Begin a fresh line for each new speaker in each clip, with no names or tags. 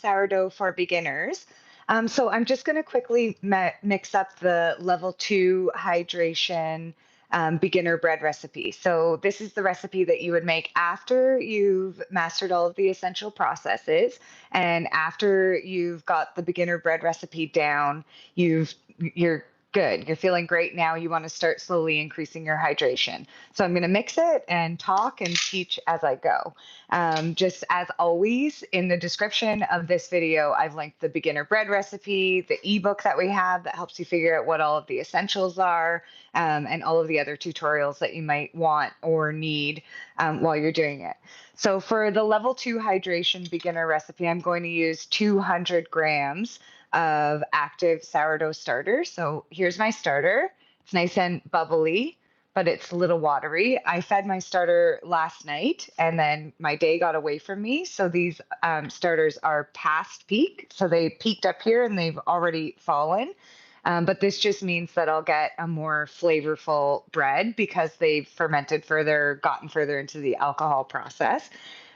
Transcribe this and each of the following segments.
Sourdough for Beginners. So I'm just going to quickly mix up the level 2 hydration beginner bread recipe. So this is the recipe that you would make after you've mastered all of the essential processes and after you've got the beginner bread recipe down. You're good. You're feeling great now. You want to start slowly increasing your hydration. So I'm going to mix it and talk and teach as I go. Just as always, in the description of this video, I've linked the beginner bread recipe, the ebook that we have that helps you figure out what all of the essentials are, and all of the other tutorials that you might want or need while you're doing it. So for the level 2 hydration beginner recipe, I'm going to use 200 grams of active sourdough starter. So here's my starter. It's nice and bubbly, but it's a little watery. I fed my starter last night and then my day got away from me. So these starters are past peak. So they peaked up here and they've already fallen. But this just means that I'll get a more flavorful bread because they've fermented further, gotten further into the alcohol process.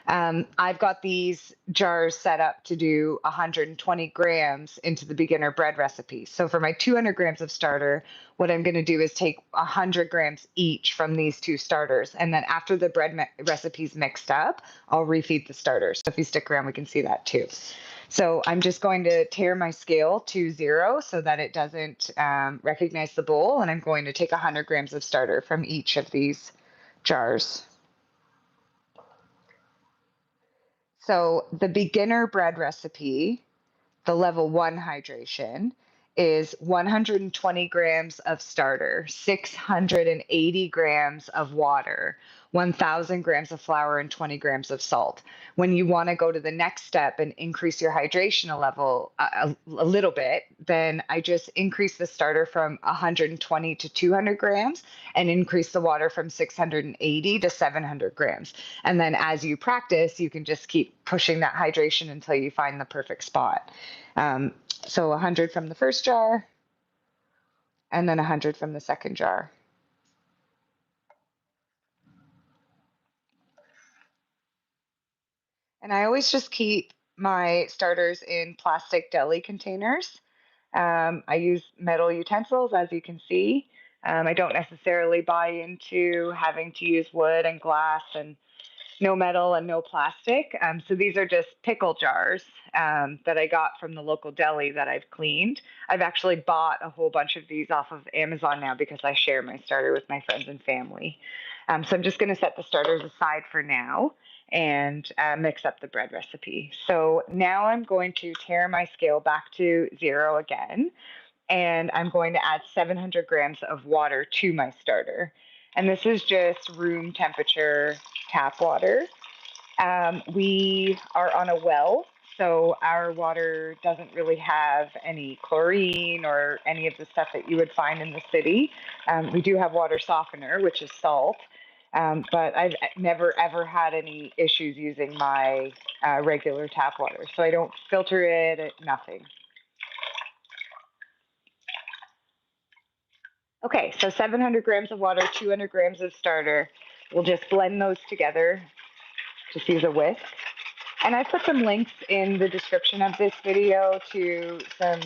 I've got these jars set up to do 120 grams into the beginner bread recipe. So for my 200 grams of starter, what I'm going to do is take 100 grams each from these two starters. And then after the bread recipe's mixed up, I'll refeed the starters. So if you stick around, we can see that too. So I'm just going to tare my scale to 0 so that it doesn't recognize the bowl. And I'm going to take 100 grams of starter from each of these jars. So the beginner bread recipe, the level 1 hydration, is 120 grams of starter, 680 grams of water, 1,000 grams of flour, and 20 grams of salt. When you want to go to the next step and increase your hydration a little bit, then I just increase the starter from 120 to 200 grams and increase the water from 680 to 700 grams. And then as you practice, you can just keep pushing that hydration until you find the perfect spot. So 100 from the first jar, and then 100 from the second jar. And I always just keep my starters in plastic deli containers. I use metal utensils, as you can see. I don't necessarily buy into having to use wood and glass and no metal and no plastic. So these are just pickle jars that I got from the local deli that I've cleaned. I've actually bought a whole bunch of these off of Amazon now because I share my starter with my friends and family. So I'm just going to set the starters aside for now and mix up the bread recipe. So now I'm going to tare my scale back to 0 again, and I'm going to add 700 grams of water to my starter. And this is just room temperature tap water. We are on a well, so our water doesn't really have any chlorine or any of the stuff that you would find in the city. We do have water softener, which is salt, but I've never ever had any issues using my regular tap water. So I don't filter it, nothing. Okay, so 700 grams of water, 200 grams of starter. We'll just blend those together. Just use a whisk. And I put some links in the description of this video to some,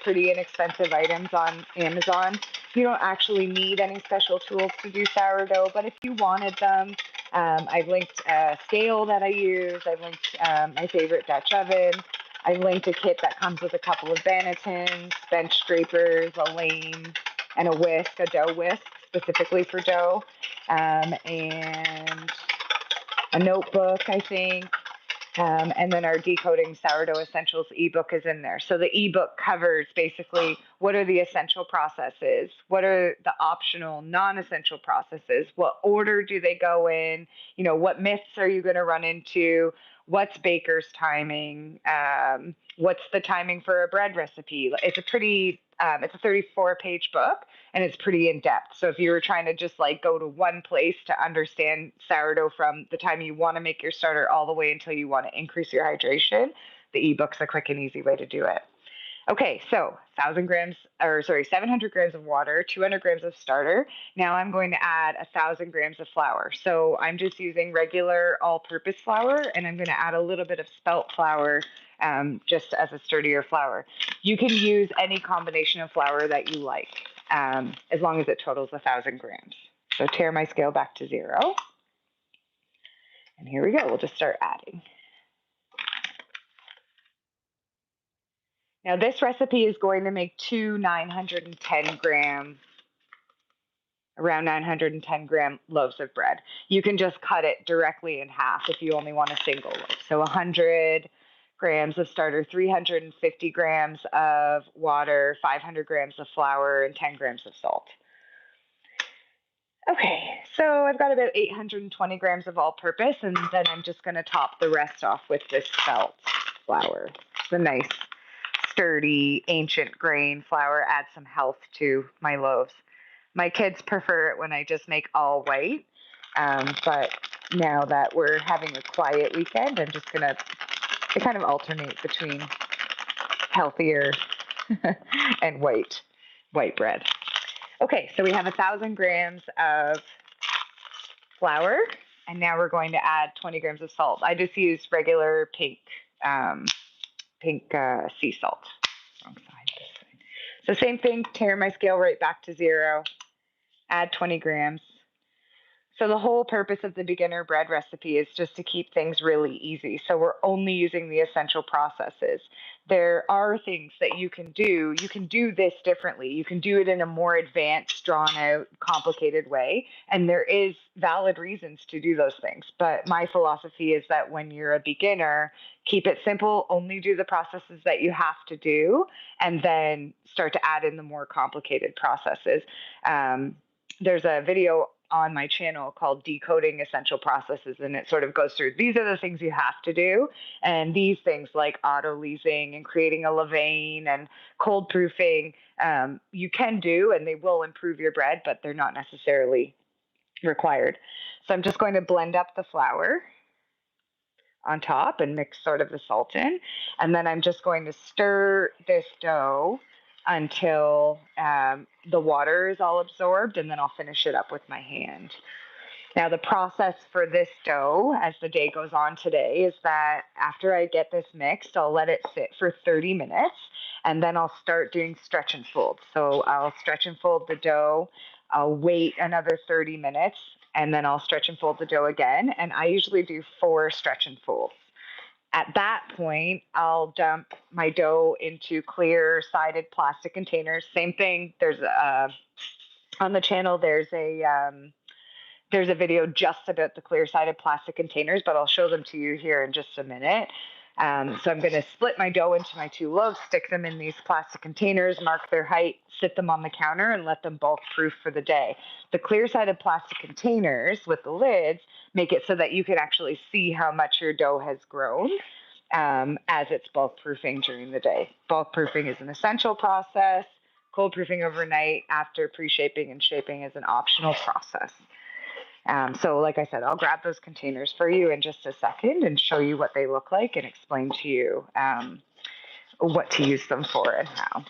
pretty inexpensive items on Amazon. You don't actually need any special tools to do sourdough, but if you wanted them, I've linked a scale that I use. I've linked my favorite Dutch oven. I linked a kit that comes with a couple of bannetons, bench scrapers, a lane, and a whisk, a dough whisk specifically for dough, and a notebook, I think. And then our Decoding Sourdough Essentials ebook is in there. So the ebook covers basically what are the essential processes, what are the optional non-essential processes, what order do they go in, what myths are you going to run into, what's baker's timing, what's the timing for a bread recipe. It's a 34-page book, and it's pretty in-depth. So if you were trying to just go to one place to understand sourdough from the time you want to make your starter all the way until you want to increase your hydration, the ebook's a quick and easy way to do it. Okay, so 700 grams of water, 200 grams of starter. Now I'm going to add 1,000 grams of flour. So I'm just using regular all-purpose flour, and I'm going to add a little bit of spelt flour, just as a sturdier flour. You can use any combination of flour that you like, as long as it totals 1,000 grams. So tare my scale back to 0. And here we go. We'll just start adding. Now this recipe is going to make two around 910 gram loaves of bread. You can just cut it directly in half if you only want a single loaf. So 100 grams of starter, 350 grams of water, 500 grams of flour, and 10 grams of salt. Okay, so I've got about 820 grams of all-purpose, and then I'm just going to top the rest off with this spelt flour. It's a nice, sturdy, ancient grain flour. Adds some health to my loaves. My kids prefer it when I just make all white, but now that we're having a quiet weekend, I'm just going to kind of alternate between healthier and white bread. Okay, so we have 1,000 grams of flour, and now we're going to add 20 grams of salt. I just use regular pink sea salt. Wrong side, this side. So same thing, tare my scale right back to 0, add 20 grams. So the whole purpose of the beginner bread recipe is just to keep things really easy. So we're only using the essential processes. There are things that you can do. You can do this differently. You can do it in a more advanced, drawn out, complicated way. And there is valid reasons to do those things. But my philosophy is that when you're a beginner, keep it simple, only do the processes that you have to do, and then start to add in the more complicated processes. There's a video on my channel called Decoding Essential Processes, and it sort of goes through, these are the things you have to do, and these things like auto-leasing and creating a levain and cold proofing, you can do, and they will improve your bread, but they're not necessarily required. So I'm just going to blend up the flour on top and mix sort of the salt in, and then I'm just going to stir this dough until the water is all absorbed, and then I'll finish it up with my hand. Now, the process for this dough as the day goes on today is that after I get this mixed, I'll let it sit for 30 minutes, and then I'll start doing stretch and fold. So I'll stretch and fold the dough, I'll wait another 30 minutes, and then I'll stretch and fold the dough again, and I usually do 4 stretch and folds. At that point, I'll dump my dough into clear-sided plastic containers. Same thing. There's on the channel. There's a video just about the clear-sided plastic containers, but I'll show them to you here in just a minute. So I'm going to split my dough into my 2 loaves, stick them in these plastic containers, mark their height, sit them on the counter, and let them bulk proof for the day. The clear-sided plastic containers with the lids make it so that you can actually see how much your dough has grown as it's bulk proofing during the day. Bulk proofing is an essential process. Cold proofing overnight after pre-shaping and shaping is an optional process. So like I said, I'll grab those containers for you in just a second and show you what they look like and explain to you what to use them for and how.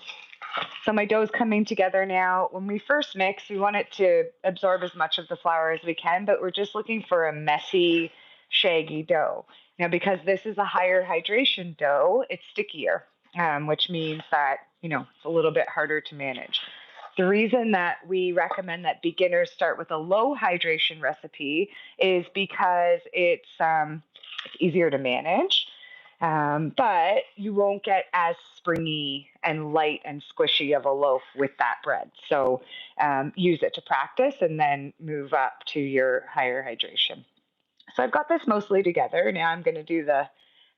So my dough is coming together now. When we first mix, we want it to absorb as much of the flour as we can, but we're just looking for a messy, shaggy dough. Now, because this is a higher hydration dough, it's stickier, which means that, it's a little bit harder to manage. The reason that we recommend that beginners start with a low hydration recipe is because it's easier to manage, but you won't get as springy and light and squishy of a loaf with that bread. So use it to practice and then move up to your higher hydration. So I've got this mostly together. Now I'm going to do the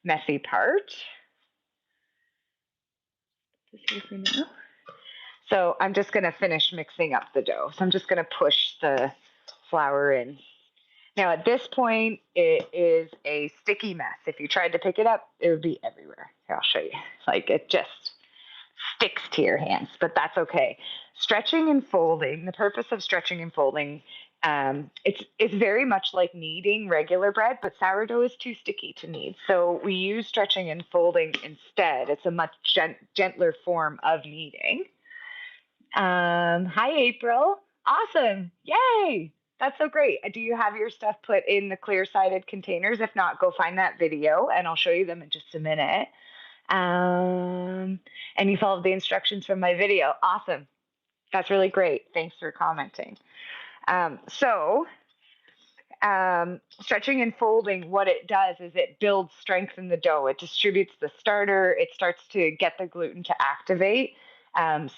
messy part. So I'm just going to finish mixing up the dough. So I'm just going to push the flour in. Now at this point, it is a sticky mess. If you tried to pick it up, it would be everywhere. Here, I'll show you. Like it just sticks to your hands, but that's okay. Stretching and folding, the purpose of stretching and folding It's very much like kneading regular bread, but sourdough is too sticky to knead. So we use stretching and folding instead. It's a much gentler form of kneading. Hi, April. Awesome. Yay. That's so great. Do you have your stuff put in the clear-sided containers? If not, go find that video and I'll show you them in just a minute. And you followed the instructions from my video. Awesome. That's really great. Thanks for commenting. Stretching and folding, what it does is it builds strength in the dough. It distributes the starter. It starts to get the gluten to activate.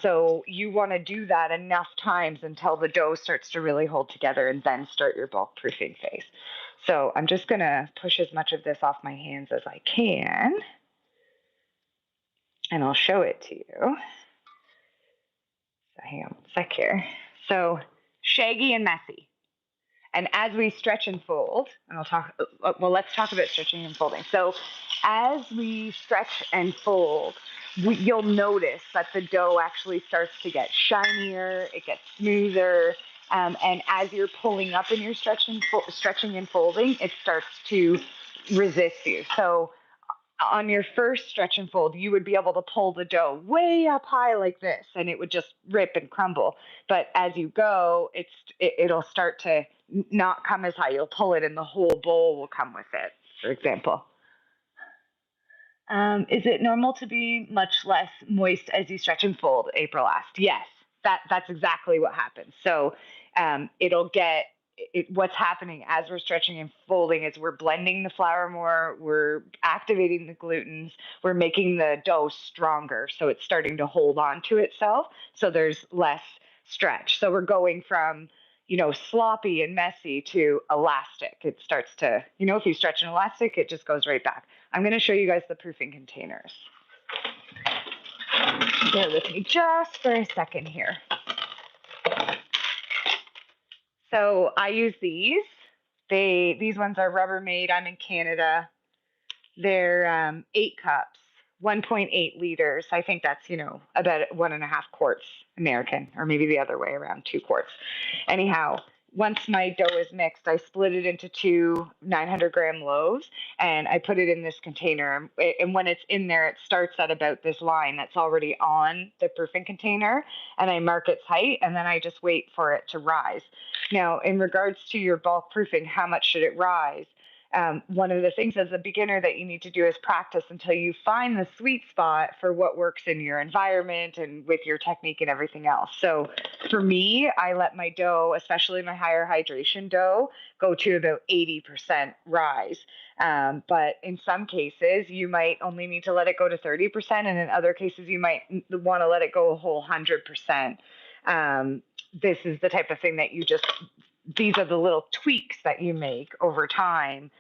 So you want to do that enough times until the dough starts to really hold together and then start your bulk proofing phase. So I'm just going to push as much of this off my hands as I can. And I'll show it to you. So hang on a sec here. So shaggy and messy. And as we stretch and fold, and let's talk about stretching and folding. So as we stretch and fold, you'll notice that the dough actually starts to get shinier, it gets smoother, and as you're pulling up in your stretching and folding, it starts to resist you. So on your first stretch and fold, you would be able to pull the dough way up high like this, and it would just rip and crumble. But as you go, it'll start to not come as high. You'll pull it, and the whole bowl will come with it, for example. Is it normal to be much less moist as you stretch and fold? April asked. Yes, that's exactly what happens. So it'll get what's happening as we're stretching and folding is we're blending the flour more, we're activating the glutens, we're making the dough stronger, so it's starting to hold on to itself, so there's less stretch. So we're going from sloppy and messy to elastic. It starts to, if you stretch an elastic, it just goes right back. I'm going to show you guys the proofing containers. Bear with me just for a second here. So I use these. These ones are Rubbermaid. I'm in Canada. They're 8 cups, 1.8 liters. I think that's, about 1.5 quarts American, or maybe the other way around, 2 quarts. Anyhow, once my dough is mixed, I split it into 2 900-gram loaves, and I put it in this container. And when it's in there, it starts at about this line that's already on the proofing container, and I mark its height, and then I just wait for it to rise. Now, in regards to your bulk proofing, how much should it rise? One of the things as a beginner that you need to do is practice until you find the sweet spot for what works in your environment and with your technique and everything else. So for me, I let my dough, especially my higher hydration dough, go to about 80% rise. But in some cases, you might only need to let it go to 30%. And in other cases, you might want to let it go a whole 100%. This is the type of thing that these are the little tweaks that you make over time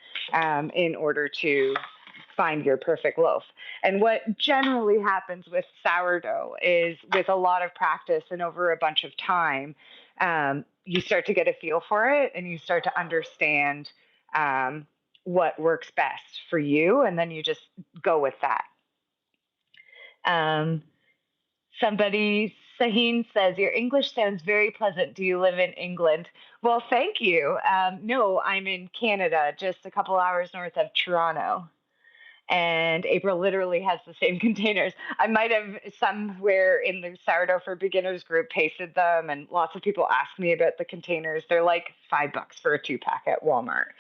in order to find your perfect loaf. And what generally happens with sourdough is with a lot of practice and over a bunch of time, you start to get a feel for it and you start to understand what works best for you. And then you just go with that. Saheen says, your English sounds very pleasant. Do you live in England? Well, thank you. No, I'm in Canada, just a couple hours north of Toronto. And April literally has the same containers. I might have somewhere in the Sourdough for Beginners group pasted them, and lots of people ask me about the containers. They're like $5 for a 2-pack at Walmart.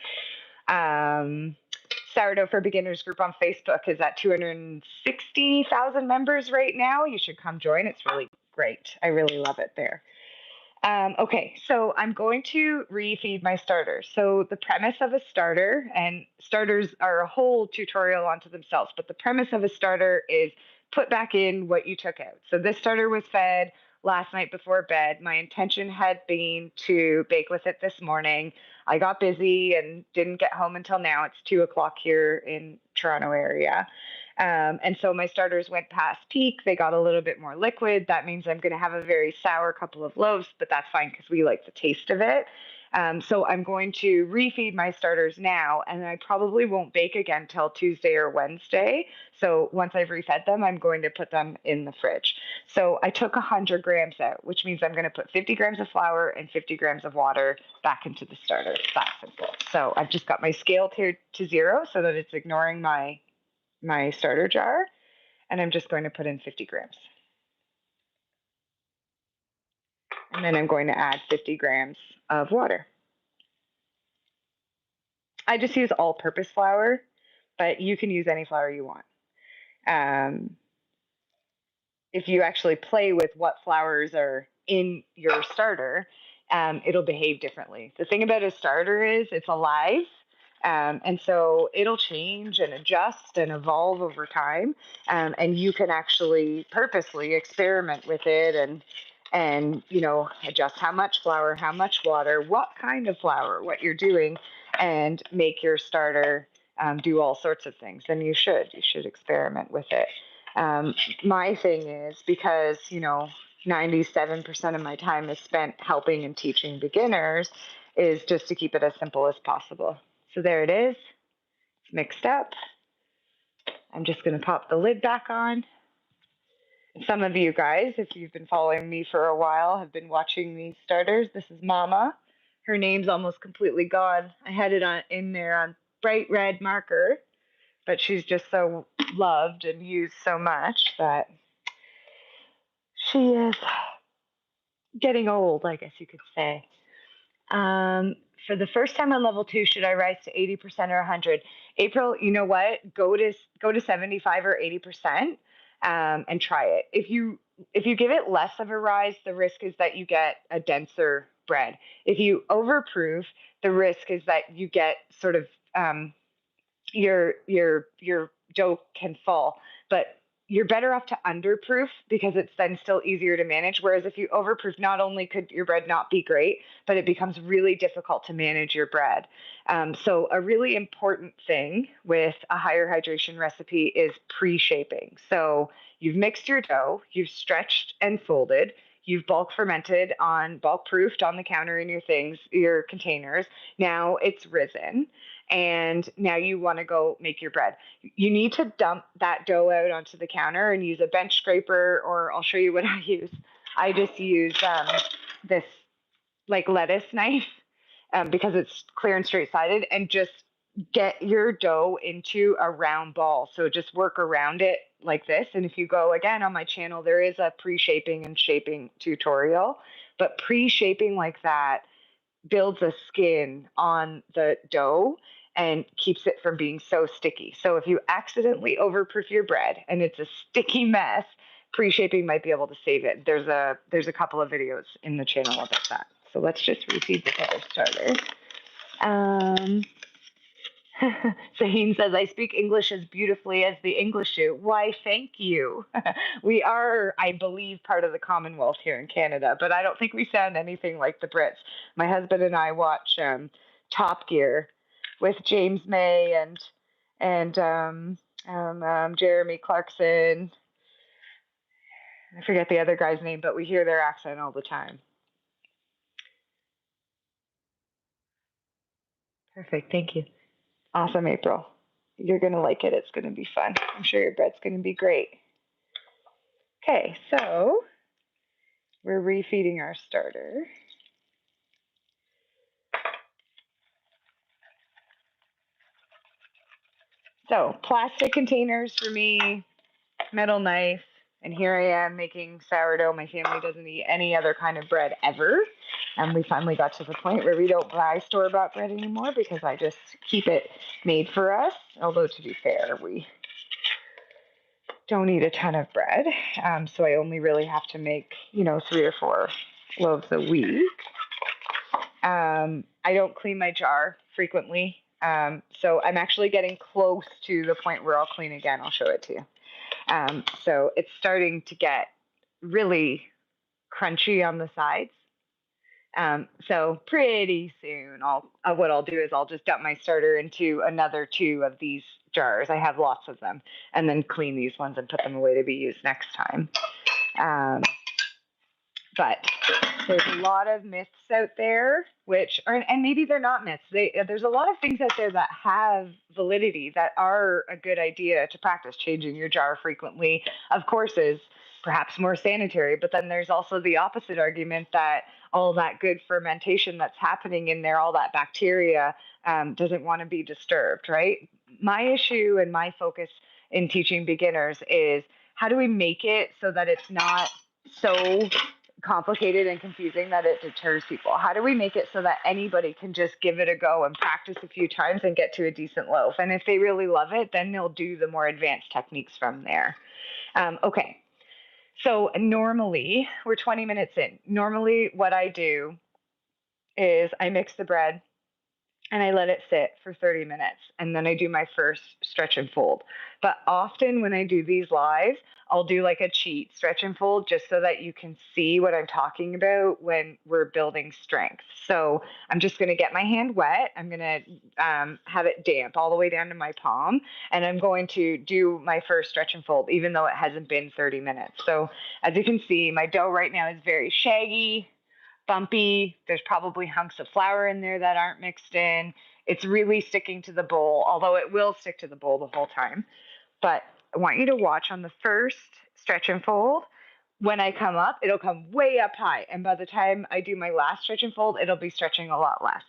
Sourdough for Beginners group on Facebook is at 260,000 members right now. You should come join. It's really great. I really love it there. Okay, so I'm going to refeed my starter. So the premise of a starter, and starters are a whole tutorial onto themselves, but the premise of a starter is put back in what you took out. So this starter was fed last night before bed. My intention had been to bake with it this morning. I got busy and didn't get home until now. It's 2:00 here in Toronto area. And so my starters went past peak. They got a little bit more liquid. That means I'm going to have a very sour couple of loaves, but that's fine because we like the taste of it. So I'm going to refeed my starters now, and I probably won't bake again till Tuesday or Wednesday. So once I've refed them, I'm going to put them in the fridge. So I took 100 grams out, which means I'm going to put 50 grams of flour and 50 grams of water back into the starter. It's that simple. So I've just got my scale to 0 so that it's ignoring my starter jar, and I'm just going to put in 50 grams. And then I'm going to add 50 grams of water. I just use all-purpose flour, but you can use any flour you want. If you actually play with what flours are in your starter, it'll behave differently. The thing about a starter is it's alive, and so it'll change and adjust and evolve over time, and you can actually purposely experiment with it and adjust how much flour, how much water, what kind of flour, what you're doing, and make your starter do all sorts of things. And you should experiment with it. My thing is, because 97% of my time is spent helping and teaching beginners, is just to keep it as simple as possible. So there it is. It's mixed up. I'm just going to pop the lid back on. Some of you guys, if you've been following me for a while, have been watching these starters. This is Mama. Her name's almost completely gone. I had it in there on bright red marker, but she's just so loved and used so much that she is getting old, I guess you could say. For the first time on level 2, should I rise to 80% or 100? April, you know what? Go to 75 or 80%, and try it. If you give it less of a rise, the risk is that you get a denser bread. If you overproof, the risk is that you get sort of your dough can fall. But you're better off to underproof because it's then still easier to manage. Whereas if you overproof, not only could your bread not be great, but it becomes really difficult to manage your bread. So a really important thing with a higher hydration recipe is pre-shaping. So you've mixed your dough, you've stretched and folded, you've bulk fermented bulk proofed on the counter in your containers. Now it's risen. And now you want to go make your bread. You need to dump that dough out onto the counter and use a bench scraper, or I'll show you what I use. I just use this like lettuce knife because it's clear and straight-sided, and just get your dough into a round ball. So just work around it like this. And if you go again on my channel, there is a pre-shaping and shaping tutorial, but pre-shaping like that builds a skin on the dough and keeps it from being so sticky. So if you accidentally overproof your bread and it's a sticky mess, pre-shaping might be able to save it. There's a couple of videos in the channel about that. So let's just refeed the starter. Saheen says, I speak English as beautifully as the English do. Why, thank you. We are, I believe, part of the Commonwealth here in Canada, but I don't think we sound anything like the Brits. My husband and I watch Top Gear with James May and Jeremy Clarkson. I forget the other guy's name, but we hear their accent all the time. Perfect. Thank you. Awesome, April. You're going to like it. It's going to be fun. I'm sure your bread's going to be great. Okay, so we're refeeding our starter. So plastic containers for me, metal knife, and here I am making sourdough. My family doesn't eat any other kind of bread ever. And we finally got to the point where we don't buy store-bought bread anymore because I just keep it made for us. Although, to be fair, we don't eat a ton of bread. So I only really have to make, 3 or 4 loaves a week. I don't clean my jar frequently. So I'm actually getting close to the point where I'll clean again. I'll show it to you. So it's starting to get really crunchy on the sides. So pretty soon, what I'll do is I'll just dump my starter into another 2 of these jars. I have lots of them, and then clean these ones and put them away to be used next time. But there's a lot of myths out there, and maybe they're not myths. There's a lot of things out there that have validity, that are a good idea to practice. Changing your jar frequently, of course, is perhaps more sanitary. But then there's also the opposite argument that all that good fermentation that's happening in there, all that bacteria, doesn't want to be disturbed, right? My issue and my focus in teaching beginners is, how do we make it so that it's not so complicated and confusing that it deters people? How do we make it so that anybody can just give it a go and practice a few times and get to a decent loaf? And if they really love it, then they'll do the more advanced techniques from there. Okay. So normally, we're 20 minutes in. Normally, what I do is I mix the bread and I let it sit for 30 minutes, and then I do my first stretch and fold. But often when I do these live, I'll do like a cheat stretch and fold, just so that you can see what I'm talking about when we're building strength. So I'm just going to get my hand wet. I'm going to have it damp all the way down to my palm, and I'm going to do my first stretch and fold, even though it hasn't been 30 minutes. So as you can see, my dough right now is very shaggy, bumpy. There's probably hunks of flour in there that aren't mixed in. It's really sticking to the bowl, although it will stick to the bowl the whole time. But I want you to watch on the first stretch and fold. When I come up, it'll come way up high. And by the time I do my last stretch and fold, it'll be stretching a lot less.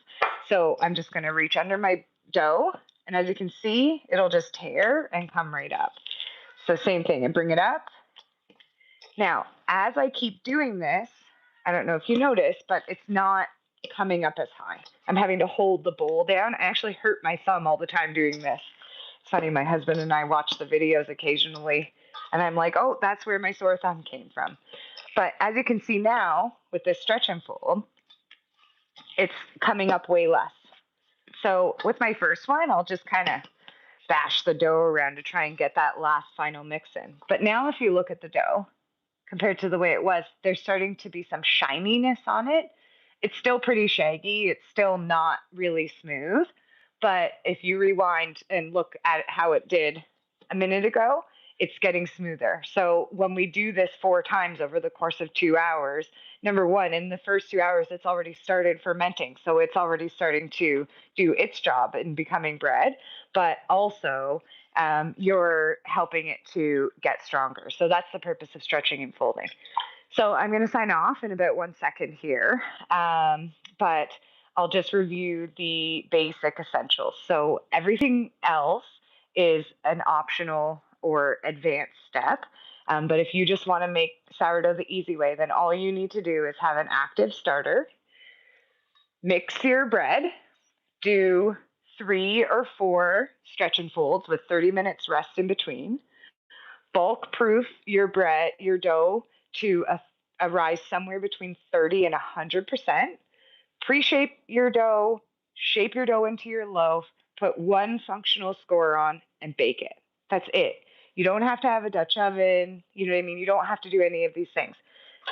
So I'm just going to reach under my dough. And as you can see, it'll just tear and come right up. So same thing, and bring it up. Now, as I keep doing this, I don't know if you notice, but it's not coming up as high. I'm having to hold the bowl down. I actually hurt my thumb all the time doing this. It's funny, my husband and I watch the videos occasionally, and I'm like, oh, that's where my sore thumb came from. But as you can see now, with this stretch and fold, it's coming up way less. So with my first one, I'll just kind of bash the dough around to try and get that last final mix in. But now if you look at the dough, compared to the way it was, there's starting to be some shininess on it. It's still pretty shaggy. It's still not really smooth. But if you rewind and look at how it did a minute ago, it's getting smoother. So when we do this 4 times over the course of 2 hours, number one, in the first 2 hours, it's already started fermenting. So it's already starting to do its job in becoming bread. But also, you're helping it to get stronger. So that's the purpose of stretching and folding. So I'm going to sign off in about 1 second here, but I'll just review the basic essentials. So everything else is an optional or advanced step. But if you just want to make sourdough the easy way, then all you need to do is have an active starter, mix your bread, do 3 or 4 stretch and folds with 30 minutes rest in between. Bulk proof your dough to a rise somewhere between 30 and 100%. Pre-shape your dough, shape your dough into your loaf, put 1 functional score on, and bake it. That's it. You don't have to have a Dutch oven. You know what I mean? You don't have to do any of these things.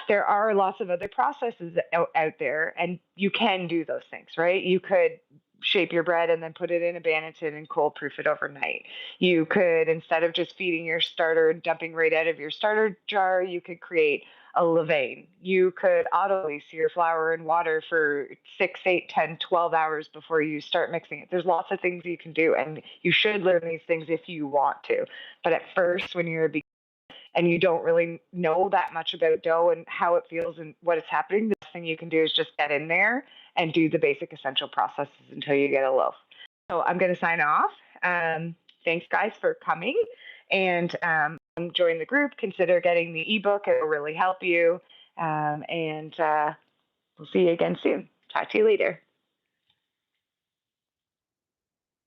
There are lots of other processes out there, and you can do those things, right? You could shape your bread and then put it in a banneton and cold proof it overnight. You could, instead of just feeding your starter and dumping right out of your starter jar, you could create a levain. You could auto-lace your flour in water for 6, 8, 10, 12 hours before you start mixing it. There's lots of things you can do, and you should learn these things if you want to. But at first, when you're a beginner and you don't really know that much about dough and how it feels and what is happening, the best thing you can do is just get in there and do the basic essential processes until you get a loaf. So I'm going to sign off. Thanks, guys, for coming. And join the group. Consider getting the ebook. It will really help you. And we'll see you again soon. Talk to you later.